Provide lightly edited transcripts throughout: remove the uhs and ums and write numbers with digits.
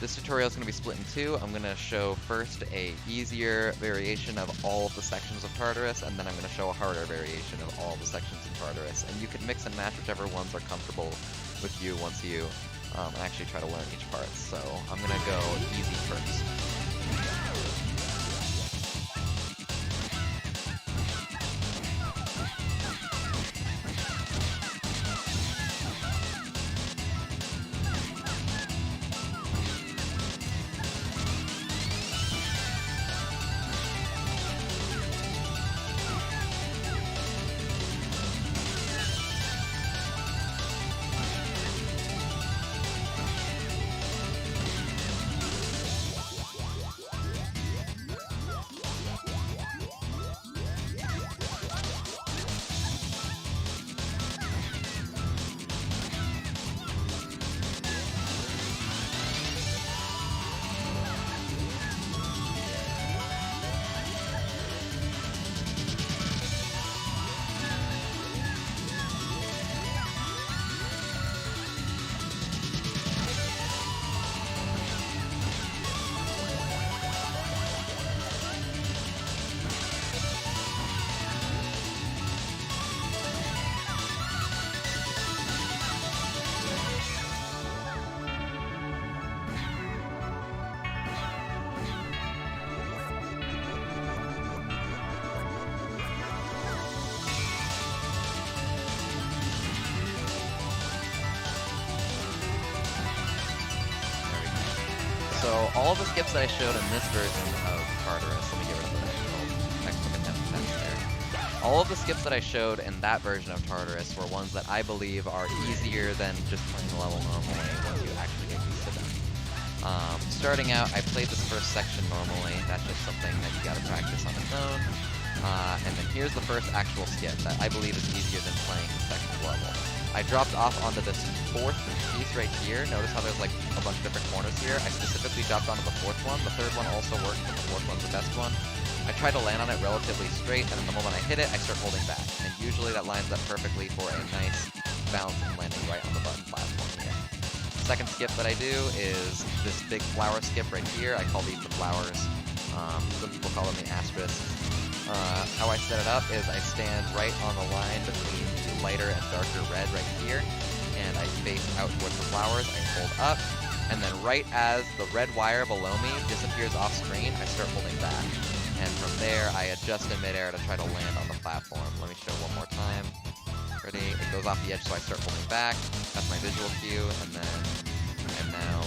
This tutorial is going to be split in two. I'm going to show first a easier variation of all of the sections of Tartarus, and then I'm going to show a harder variation of all the sections of Tartarus. And you can mix and match whichever ones are comfortable with you once you actually try to learn each part. So I'm going to go easy first. So all of the skips that I showed in this version of Tartarus, let me get rid of the exclamation text there. All of the skips that I showed in that version of Tartarus were ones that I believe are easier than just playing the level normally once you actually get used to them. Starting out, I played this first section normally. That's just something that you gotta practice on its own. And then here's the first actual skip that I believe is easier than playing the second level. I dropped off onto this fourth piece right here. Notice how there's like a bunch of different corners here. I specifically dropped onto the fourth one. The third one also worked, but the fourth one's the best one. I tried to land on it relatively straight, and then the moment I hit it, I start holding back. And usually that lines up perfectly for a nice bounce and landing right on the button platform here. Second skip that I do is this big flower skip right here. I call these the flowers. Some people call them the asterisks. How I set it up is I stand right on the line between the lighter and darker red right here, and I face out towards the flowers. I hold up, and then right as the red wire below me disappears off screen, I start holding back. And from there, I adjust in midair to try to land on the platform. Let me show one more time. Ready? It goes off the edge, so I start holding back. That's my visual cue, and then I'm now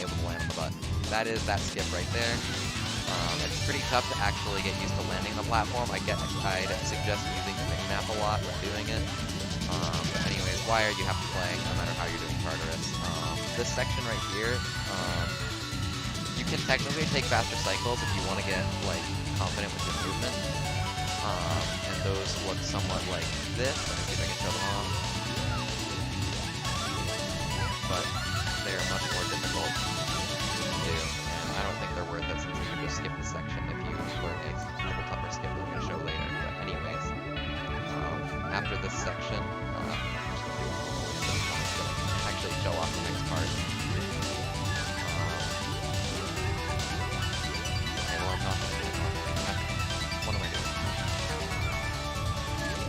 able to land on the button. That is that skip right there. It's pretty tough to actually get used to landing on the platform. I'd suggest using the mini-map a lot when doing it. But anyways, wire you have to play no matter how you're doing Tartarus. This section right here, you can technically take faster cycles if you want to get like confident with your movement. And those look somewhat like this. Let me see if I can show them off. But they're much more difficult to do. I don't think they're worth it since you can just skip the section if you learn a little tougher skip that I'm going to show later. But anyways, after this section, I'm just going to do a couple of things that actually show off the next part. Okay, well I'm not going to do it. What am I doing?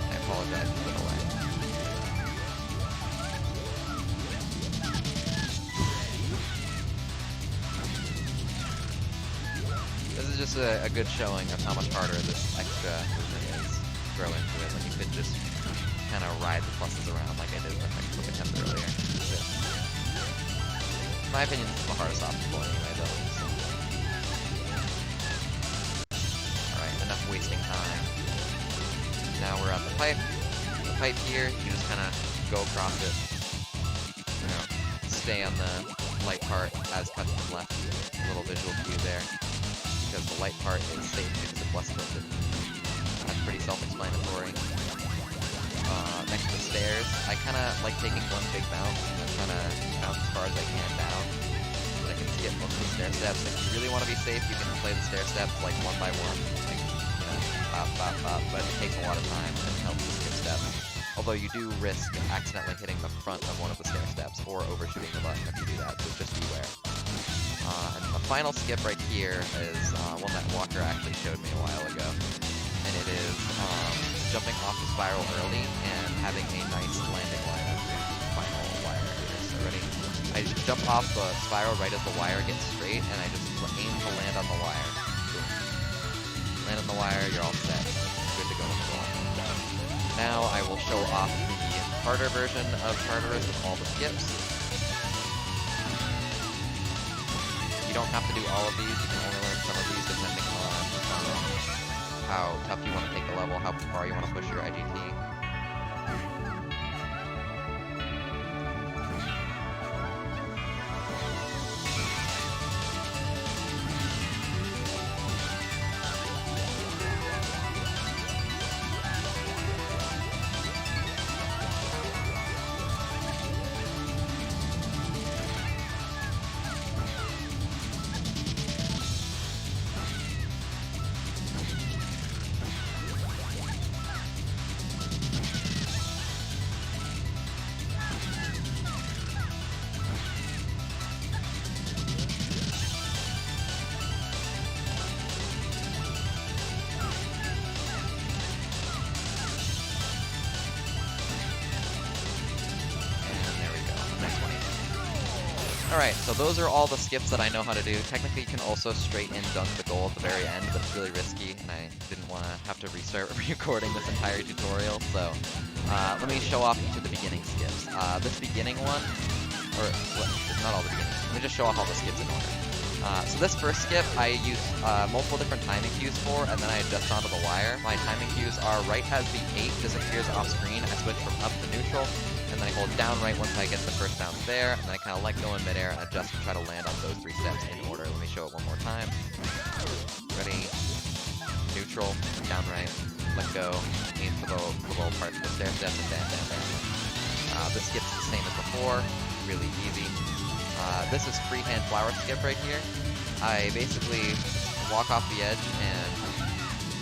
I apologize for the delay. This is just a good showing of how much harder this extra movement is to throw into it when you could just kind of ride the pluses around like I did with my quick attempt earlier. In my opinion, this is the hardest obstacle anyway, though. So. Alright, enough wasting time. Now we're at the pipe. The pipe here, you just kind of go across it. You know, stay on the light part as cut to the left. A little visual cue there. Because the light part is safe because it's less tilted. That's pretty self-explanatory. Next to the stairs, I kind of like taking one big bounce and then trying to bounce as far as I can down. So I can skip most of the stair steps. If you really want to be safe, you can play the stair steps like one by one, like, you know, bop, bop, bop, but it takes a lot of time and it helps to skip steps. Although you do risk accidentally hitting the front of one of the stair steps or overshooting the button if you do that, so just beware. final skip right here is one that Walker actually showed me a while ago, and it is jumping off the spiral early and having a nice landing line up to the final wire here. So ready? I just jump off the spiral right as the wire gets straight, and I just aim to land on the wire. Boom. Land on the wire, you're all set. Good to go on the goal. Now I will show off the harder version of Tartarus with all the skips. You don't have to do all of these, you can only learn some of these depending on how tough you want to take the level, how far you want to push your IGT. Alright, so those are all the skips that I know how to do. Technically, you can also straight in dunk the goal at the very end, but it's really risky, and I didn't want to have to restart recording this entire tutorial, so let me show off each of the beginning skips. This beginning one, or not all the beginning, let me just show off all the skips in order. So this first skip, I use multiple different timing cues for, and then I adjust onto the wire. My timing cues are right as the 8 disappears off screen, I switch from up to neutral, and then I hold down right once I get the first bounce there, and then I kind of let go in midair and adjust to try to land on those 3 steps in order. Let me show it one more time. Ready, neutral, down right, let go, aim for the little parts of the stair steps, and bam, bam, bam. This skip's the same as before, really easy. This is freehand flower skip right here. I basically walk off the edge and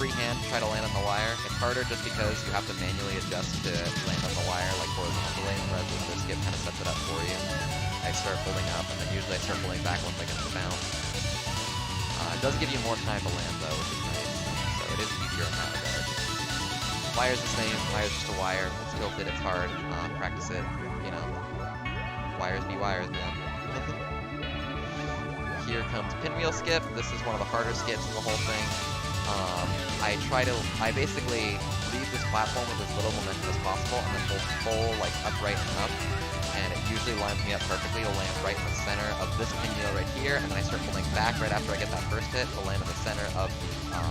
freehand try to land on the wire. It's harder just because you have to manually adjust to land on the wire like horizontally, whereas the other skip kind of sets it up for you. I start pulling up, and then usually I start pulling back once I get to the bounce. It does give you more time to land though, which is nice. So it is easier in that regard. Wire's the same, wire's just a wire. It's tilted, it's hard. Practice it, you know. Wires be wires, man. Here comes pinwheel skip. This is one of the harder skips in the whole thing. I basically leave this platform with as little momentum as possible and then hold full, like, upright and up. And it usually lines me up perfectly to land right in the center of this pinwheel right here, and then I start pulling back right after I get that first hit to land in the center of the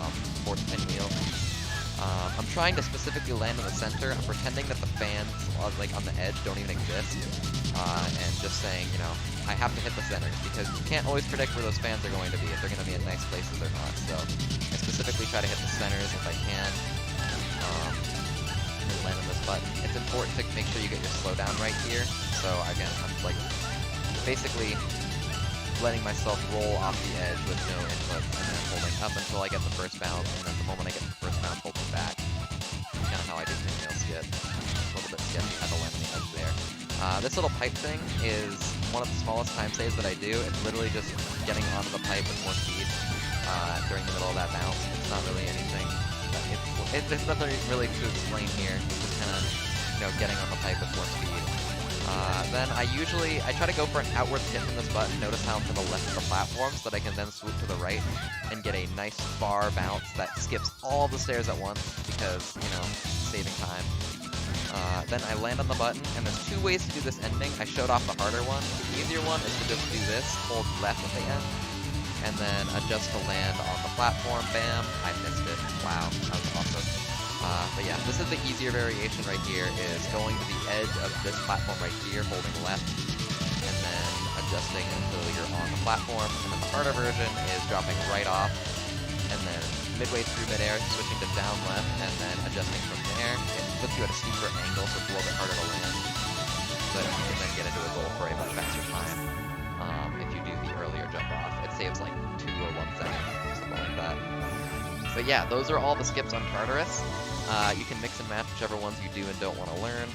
fourth pinwheel. I'm trying to specifically land in the center. I'm pretending that the fans, like, on the edge don't even exist. And just saying, you know, I have to hit the centers, because you can't always predict where those fans are going to be, if they're going to be in nice places or not. So I specifically try to hit the centers if I can, and land on this button. It's important to make sure you get your slowdown right here. So again, I'm like basically letting myself roll off the edge with no input, and then holding up until I get the first bounce, and then the moment I get the first bounce, holding back. That's kind of how I do pinwheel skip. A little bit sketchy how to land on the edge there. This little pipe thing is one of the smallest time saves that I do. It's literally just getting onto the pipe with more speed during the middle of that bounce. It's not really anything. There's nothing really to explain here. It's just kind of, you know, getting on the pipe with more speed. Then I try to go for an outward tip in this button. Notice how I'm to the left of the platform so that I can then swoop to the right and get a nice bar bounce that skips all the stairs at once because, you know, saving time. Then I land on the button, and there's 2 ways to do this ending. I showed off the harder one. The easier one is to just do this, hold left at the end, and then adjust to land on the platform. Bam, I missed it. Wow, that was awesome. But yeah, this is the easier variation right here, is going to the edge of this platform right here, holding left, and then adjusting until you're on the platform. And then the harder version is dropping right off, and then midway through midair, switching to down left, and then adjusting from there. It puts you at a steeper angle, so it's a little bit harder to land. But you can then get into a goal for a much faster time if you do the earlier jump off. It saves like 2 or 1 second, something like that. But yeah, those are all the skips on Tartarus. You can mix and match whichever ones you do and don't want to learn.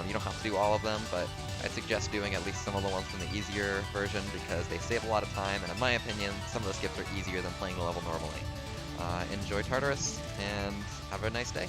You don't have to do all of them, but I suggest doing at least some of the ones from the easier version because they save a lot of time, and in my opinion, some of the skips are easier than playing the level normally. Enjoy Tartarus, and have a nice day.